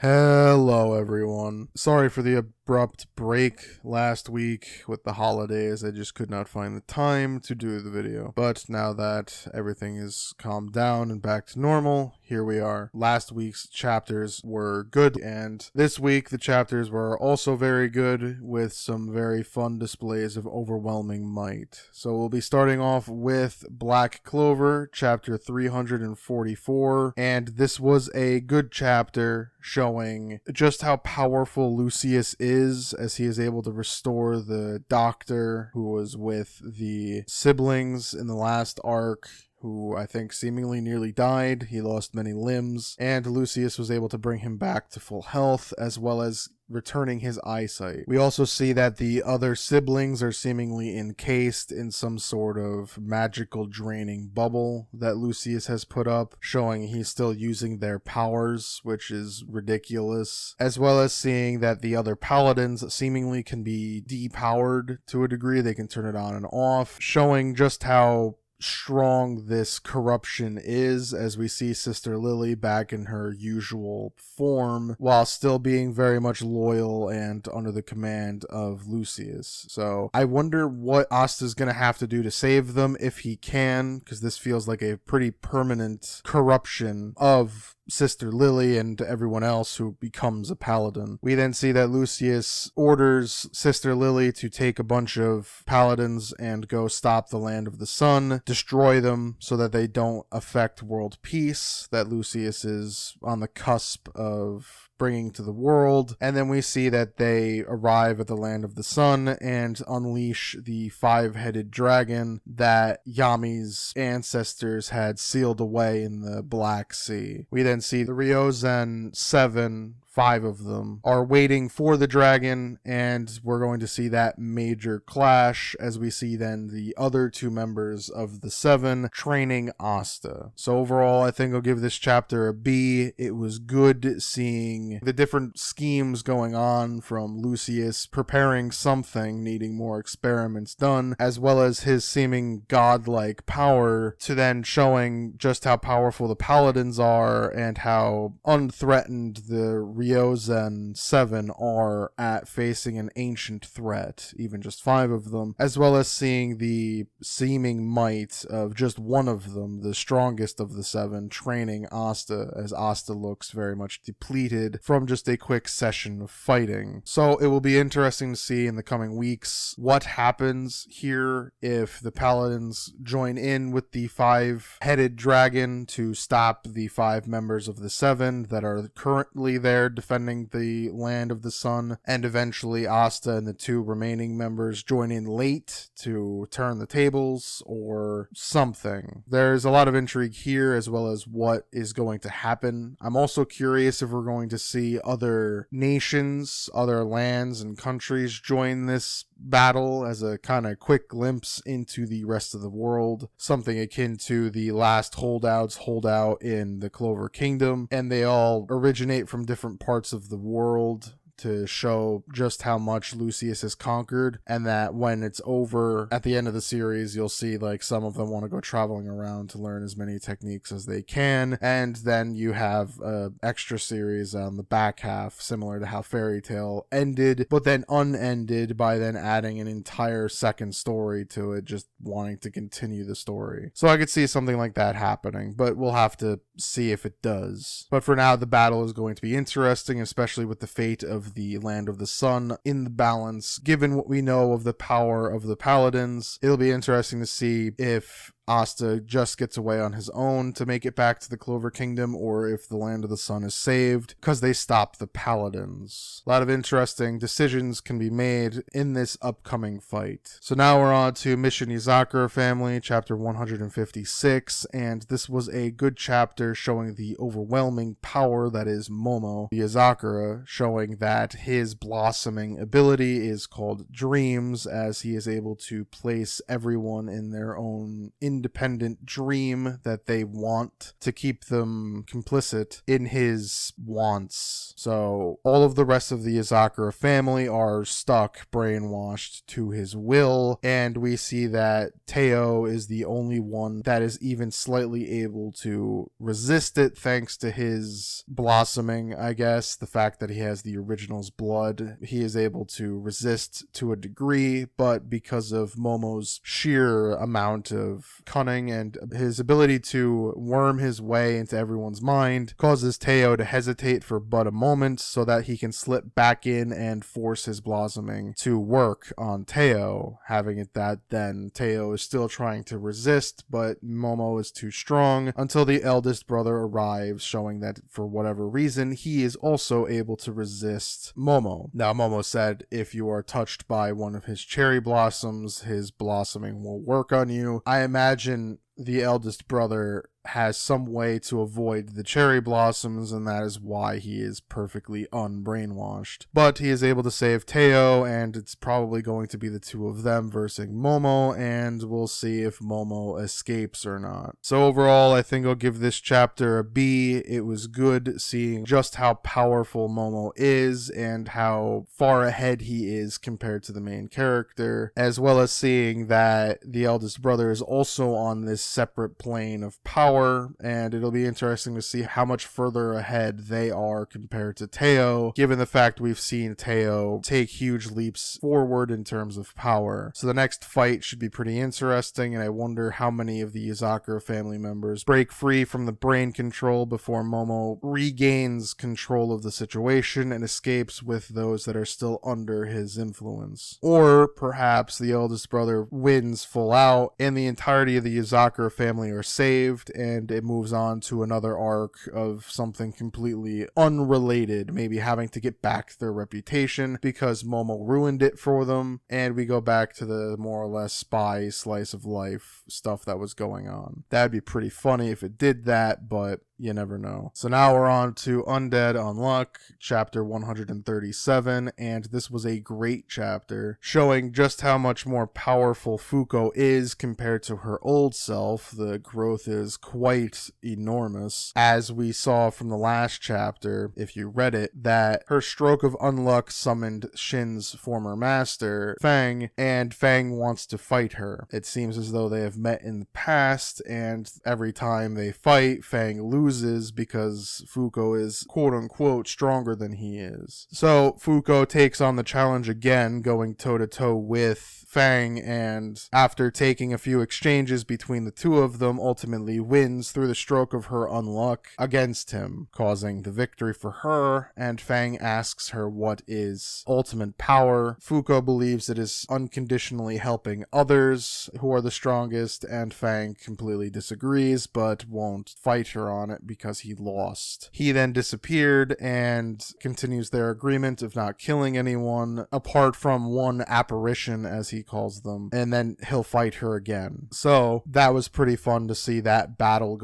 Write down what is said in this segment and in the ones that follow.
Hello, everyone. Sorry for the abrupt break last week with the holidays. I just could not find the time to do the video. But now that everything is calmed down and back to normal, here we are. Last week's chapters were good, and this week the chapters were also very good with some very fun displays of overwhelming might. So we'll be starting off with Black Clover, chapter 344, and this was a good chapter showing just how powerful Lucius is as he is able to restore the doctor who was with the siblings in the last arc, who I think seemingly nearly died. He lost many limbs, and Lucius was able to bring him back to full health, as well as returning his eyesight. We also see that the other siblings are seemingly encased in some sort of magical draining bubble that Lucius has put up, showing he's still using their powers, which is ridiculous, as well as seeing that the other paladins seemingly can be depowered to a degree. They can turn it on and off, showing just how strong this corruption is, as we see Sister Lily back in her usual form while still being very much loyal and under the command of Lucius. So I wonder what Asta's gonna have to do to save them, if he can, because this feels like a pretty permanent corruption of Sister Lily and everyone else who becomes a paladin. We then see that Lucius orders Sister Lily to take a bunch of paladins and go stop the Land of the Sun, destroy them so that they don't affect world peace that Lucius is on the cusp of bringing to the world. And then we see that they arrive at the Land of the Sun and unleash the five-headed dragon that Yami's ancestors had sealed away in the Black Sea. We then see the Ryozen 7, 5 of them, are waiting for the dragon, and we're going to see that major clash as we see then the other two members of the 7 training Asta. So overall, I think I'll give this chapter a B. It was good seeing the different schemes going on, from Lucius preparing something, needing more experiments done, as well as his seeming godlike power, to then showing just how powerful the paladins are and how unthreatened the Ryozen 7 are at facing an ancient threat, even just 5 of them, as well as seeing the seeming might of just one of them, the strongest of the 7, training Asta, as Asta looks very much depleted from just a quick session of fighting. So it will be interesting to see in the coming weeks what happens here, if the paladins join in with the 5-headed dragon to stop the 5 members of the 7 that are currently there defending the Land of the Sun, and eventually Asta and the 2 remaining members join in late to turn the tables or something. There's a lot of intrigue here, as well as what is going to happen. I'm also curious if we're going to see other nations, other lands and countries join this battle as a kind of quick glimpse into the rest of the world, something akin to the last holdouts holdout in the Clover Kingdom, and they all originate from different parts of the world to show just how much Lucius has conquered, and that when it's over at the end of the series, you'll see like some of them want to go traveling around to learn as many techniques as they can, and then you have a extra series on the back half, similar to how Fairy Tail ended, but then unended by then adding an entire second story to it, just wanting to continue the story. So I could see something like that happening, but we'll have to see if it does. But for now, the battle is going to be interesting, especially with the fate of the Land of the Sun in the balance. Given what we know of the power of the paladins, it'll be interesting to see if Asta just gets away on his own to make it back to the Clover Kingdom, or if the Land of the Sun is saved because they stop the paladins. A lot of interesting decisions can be made in this upcoming fight. So now we're on to Mission Yozakura Family, chapter 156, and this was a good chapter showing the overwhelming power that is Momo Yozakura, showing that his blossoming ability is called Dreams, as he is able to place everyone in their own independent dream that they want to keep them complicit in his wants. So all of the rest of the Yozakura family are stuck, brainwashed to his will, and we see that Teo is the only one that is even slightly able to resist it thanks to his blossoming, I guess. The fact that he has the original's blood, he is able to resist to a degree, but because of Momo's sheer amount of cunning and his ability to worm his way into everyone's mind causes Teo to hesitate for but a moment so that he can slip back in and force his blossoming to work on Teo. Having it that then Teo is still trying to resist, but Momo is too strong until the eldest brother arrives, showing that for whatever reason he is also able to resist Momo. Now Momo said if you are touched by one of his cherry blossoms, his blossoming will work on you. I imagine the eldest brother has some way to avoid the cherry blossoms, and that is why he is perfectly unbrainwashed. But he is able to save Teo, and it's probably going to be the two of them versus Momo, and we'll see if Momo escapes or not. So overall, I think I'll give this chapter a B. It was good seeing just how powerful Momo is and how far ahead he is compared to the main character, as well as seeing that the eldest brother is also on this separate plane of power, and it'll be interesting to see how much further ahead they are compared to Teo, given the fact we've seen Teo take huge leaps forward in terms of power. So the next fight should be pretty interesting, and I wonder how many of the Yozakura family members break free from the brain control before Momo regains control of the situation and escapes with those that are still under his influence. Or perhaps the eldest brother wins full out and the entirety of the Yozakura family are saved, and it moves on to another arc of something completely unrelated, maybe having to get back their reputation because Momo ruined it for them, and we go back to the more or less spy slice of life stuff that was going on. That'd be pretty funny if it did that, but you never know. So now we're on to Undead Unluck, chapter 137, and this was a great chapter, showing just how much more powerful Fuko is compared to her old self. The growth is quite enormous, as we saw from the last chapter, if you read it, that her stroke of unluck summoned Shin's former master, Fang, and Fang wants to fight her. It seems as though they have met in the past, and every time they fight, Fang loses because Fuko is quote-unquote stronger than he is. So Fuko takes on the challenge again, going toe-to-toe with Fang, and after taking a few exchanges between the two of them, ultimately wins through the stroke of her unluck against him, causing the victory for her, and Fang asks her what is ultimate power. Fuko believes it is unconditionally helping others who are the strongest, and Fang completely disagrees, but won't fight her on it because he lost. He then disappeared and continues their agreement of not killing anyone, apart from one apparition, as he calls them, and then he'll fight her again. So that was pretty fun to see that battle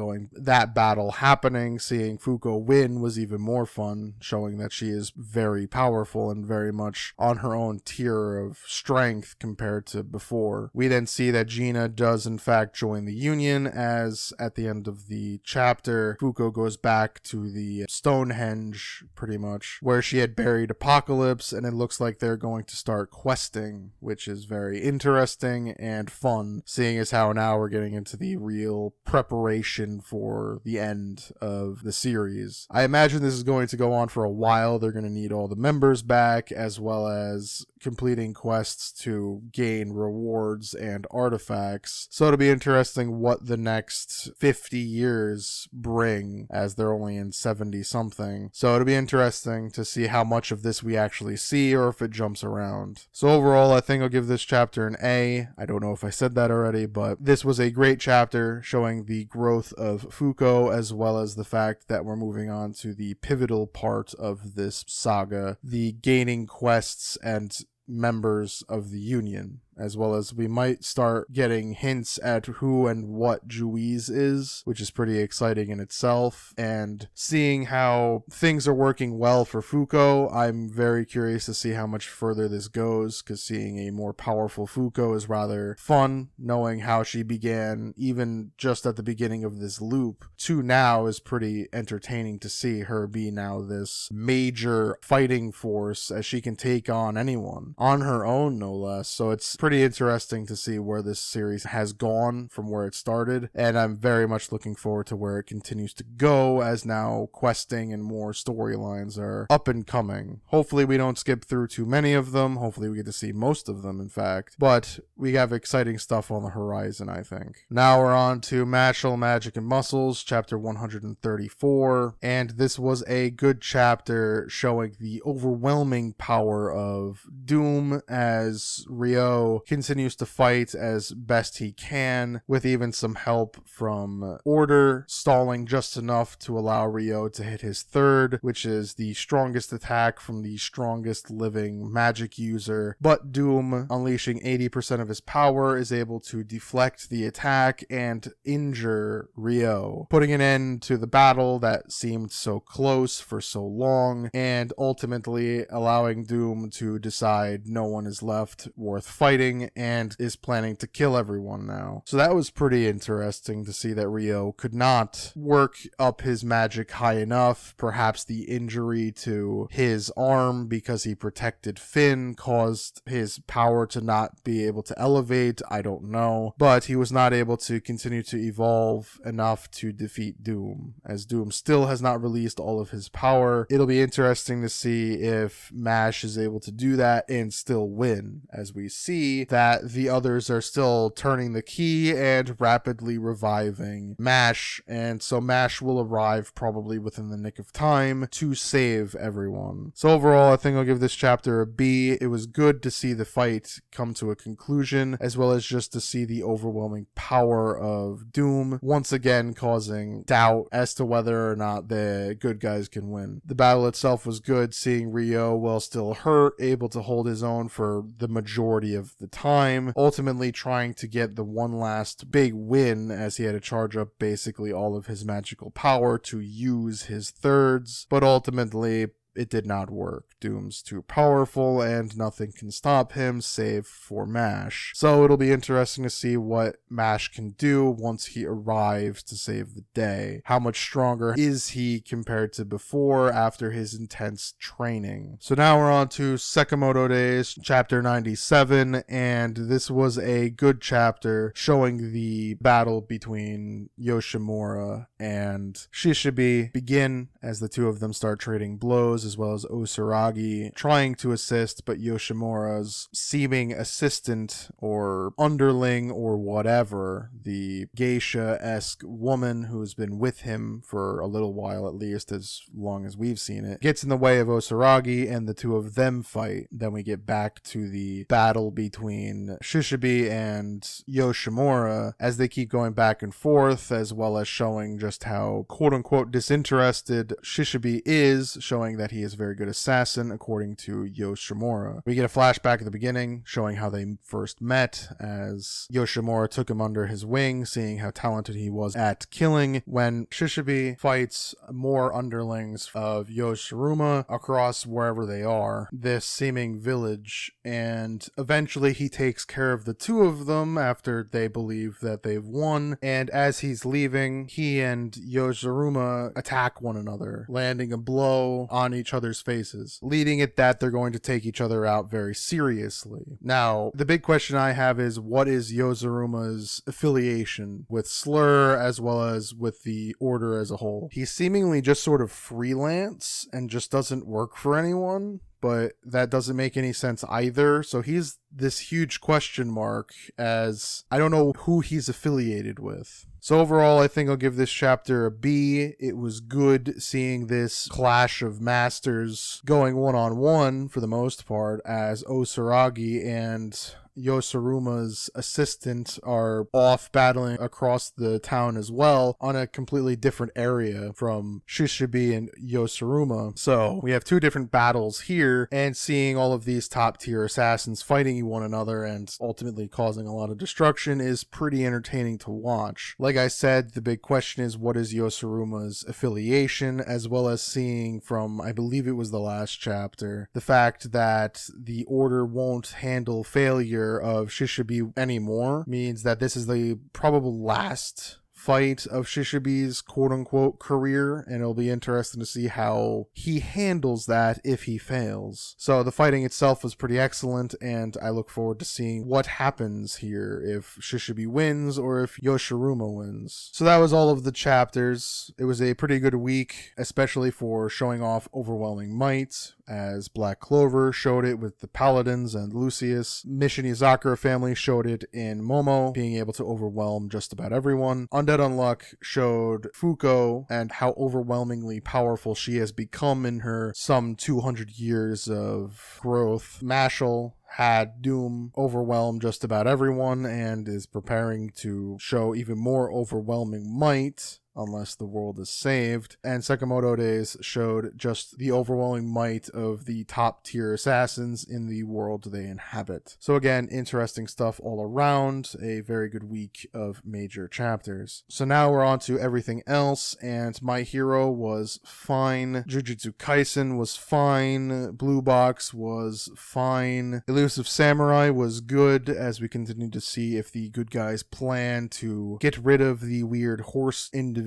happening. Seeing Fuko win was even more fun, showing that she is very powerful and very much on her own tier of strength compared to before. We then see that Gina does in fact join the Union, as at the end of the chapter, Fuko goes back to the Stonehenge, pretty much, where she had buried Apocalypse, and it looks like they're going to start questing, which is very interesting and fun, seeing as how now we're getting into the real preparation for the end of the series. I imagine this is going to go on for a while. They're going to need all the members back, as well as completing quests to gain rewards and artifacts. So it'll be interesting what the next 50 years bring, as they're only in 70 something. So it'll be interesting to see how much of this we actually see, or if it jumps around. So overall, I think I'll give this chapter an A. I don't know if I said that already, but this was a great chapter showing the growth of Fuko, as well as the fact that we're moving on to the pivotal part of this saga, the gaining quests and members of the Union. as well as we might start getting hints at who and what Juiz is, which is pretty exciting in itself. And seeing how things are working well for Fuko, I'm very curious to see how much further this goes, because seeing a more powerful Fuko is rather fun. Knowing how she began even just at the beginning of this loop to now is pretty entertaining to see her be now this major fighting force, as she can take on anyone on her own, no less. So it's pretty interesting to see where this series has gone from where it started, and I'm very much looking forward to where it continues to go, as now questing and more storylines are up and coming. Hopefully we don't skip through too many of them. Hopefully we get to see most of them, in fact, but we have exciting stuff on the horizon, I think. Now we're on to Mashle, Magic and Muscles, chapter 134, and this was a good chapter showing the overwhelming power of Doom as Ryo continues to fight as best he can, with even some help from Order stalling just enough to allow Ryo to hit his third, which is the strongest attack from the strongest living magic user. But Doom, unleashing 80% of his power, is able to deflect the attack and injure Ryo, putting an end to the battle that seemed so close for so long, and ultimately allowing Doom to decide no one is left worth fighting and is planning to kill everyone now. So that was pretty interesting to see that Ryo could not work up his magic high enough. Perhaps the injury to his arm because he protected Finn caused his power to not be able to elevate, I don't know, but he was not able to continue to evolve enough to defeat Doom, as Doom still has not released all of his power. It'll be interesting to see if Mash is able to do that and still win, as we see that the others are still turning the key and rapidly reviving Mash, and so Mash will arrive probably within the nick of time to save everyone. So overall, I think I'll give this chapter a B. It was good to see the fight come to a conclusion, as well as just to see the overwhelming power of Doom once again causing doubt as to whether or not the good guys can win. The battle itself was good, seeing Ryo, while still hurt, able to hold his own for the majority of the time, ultimately trying to get the one last big win, as he had to charge up basically all of his magical power to use his thirds, but ultimately it did not work. Doom's too powerful and nothing can stop him save for Mash. So it'll be interesting to see what Mash can do once he arrives to save the day. How much stronger is he compared to before after his intense training? So now we're on to Sakamoto Days, chapter 97, and this was a good chapter showing the battle between Yoshimura and Shishibe begin, as the two of them start trading blows, as well as Osaragi trying to assist, but Yoshimura's seeming assistant or underling or whatever, the geisha-esque woman who has been with him for a little while, at least as long as we've seen it, gets in the way of Osaragi, and the two of them fight. Then we get back to the battle between Shishibe and Yoshimura as they keep going back and forth, as well as showing just how quote-unquote disinterested Shishibe is, showing that he is a very good assassin according to Yoshimura. We get a flashback at the beginning showing how they first met, as Yoshimura took him under his wing, seeing how talented he was at killing, when Shishibe fights more underlings of Yoshiruma across wherever they are, this seeming village, and eventually he takes care of the two of them after they believe that they've won, and as he's leaving, he and Yoshiruma attack one another, landing a blow on each other's faces, leading it that they're going to take each other out very seriously. Now, the big question I have is, what is Yozaruma's affiliation with Slur as well as with the Order as a whole? He's seemingly just sort of freelance and just doesn't work for anyone, but that doesn't make any sense either. So he's this huge question mark, as I don't know who he's affiliated with. So overall, I think I'll give this chapter a B. It was good seeing this clash of masters going one-on-one for the most part, as Osaragi and Yosaruma's assistant are off battling across the town as well, on a completely different area from Shishibe and Yosaruma. So we have two different battles here, and seeing all of these top tier assassins fighting one another and ultimately causing a lot of destruction is pretty entertaining to watch. Like I said, the big question is what is Yosaruma's affiliation, as well as seeing from, I believe it was the last chapter, the fact that the order won't handle failure of Shishibe anymore means that this is the probable last fight of Shishibe's quote-unquote career, and it'll be interesting to see how he handles that if he fails. So the fighting itself was pretty excellent, and I look forward to seeing what happens here, if Shishibe wins or if Yoshiruma wins. So that was all of the chapters. It was a pretty good week, especially for showing off overwhelming might, as Black Clover showed it with the Paladins and Lucius. Mission Yozakura family showed it in Momo, being able to overwhelm just about everyone. Undead Unluck showed Fuko and how overwhelmingly powerful she has become in her some 200 years of growth. Mashle had Doom overwhelm just about everyone and is preparing to show even more overwhelming might unless the world is saved. And Sakamoto Days showed just the overwhelming might of the top tier assassins in the world they inhabit. So again, interesting stuff all around. A very good week of major chapters. So now we're on to everything else, and My Hero was fine. Jujutsu Kaisen was fine. Blue Box was fine. Elusive Samurai was good, as we continue to see if the good guys' plan to get rid of the weird horse individual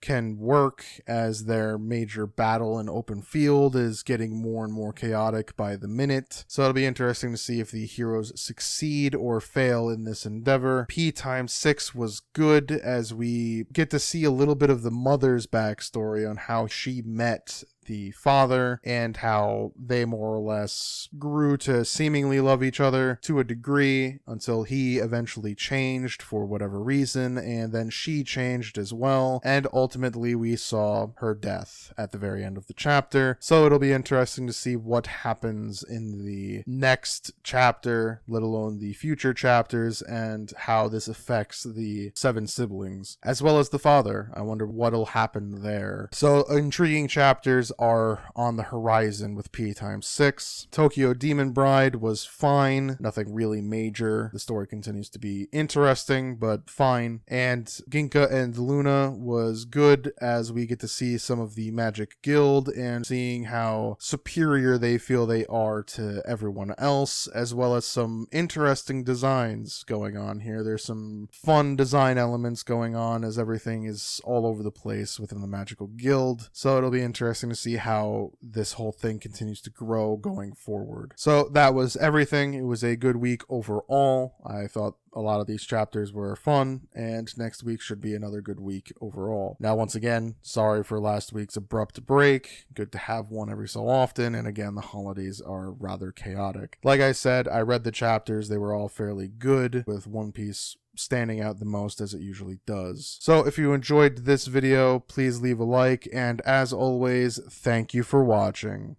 can work, as their major battle in open field is getting more and more chaotic by the minute. So it'll be interesting to see if the heroes succeed or fail in this endeavor. P x6 was good, as we get to see a little bit of the mother's backstory on how she met the father and how they more or less grew to seemingly love each other to a degree until he eventually changed for whatever reason, and then she changed as well, and ultimately we saw her death at the very end of the chapter. So it'll be interesting to see what happens in the next chapter, let alone the future chapters, and how this affects the 7 siblings as well as the father. I wonder what'll happen there. So intriguing chapters are on the horizon with P x6. Tokyo Demon Bride was fine, nothing really major. The story continues to be interesting, but fine. And Ginka and Luna was good, as we get to see some of the Magic Guild and seeing how superior they feel they are to everyone else, as well as some interesting designs going on here. There's some fun design elements going on, as everything is all over the place within the Magical Guild. So it'll be interesting to see how this whole thing continues to grow going forward. So that was everything. It was a good week overall. I thought a lot of these chapters were fun, and next week should be another good week overall. Now, once again, sorry for last week's abrupt break. Good to have one every so often, and again, the holidays are rather chaotic. Like I said, I read the chapters. They were all fairly good, with One Piece standing out the most, as it usually does. So if you enjoyed this video, please leave a like, and as always, thank you for watching.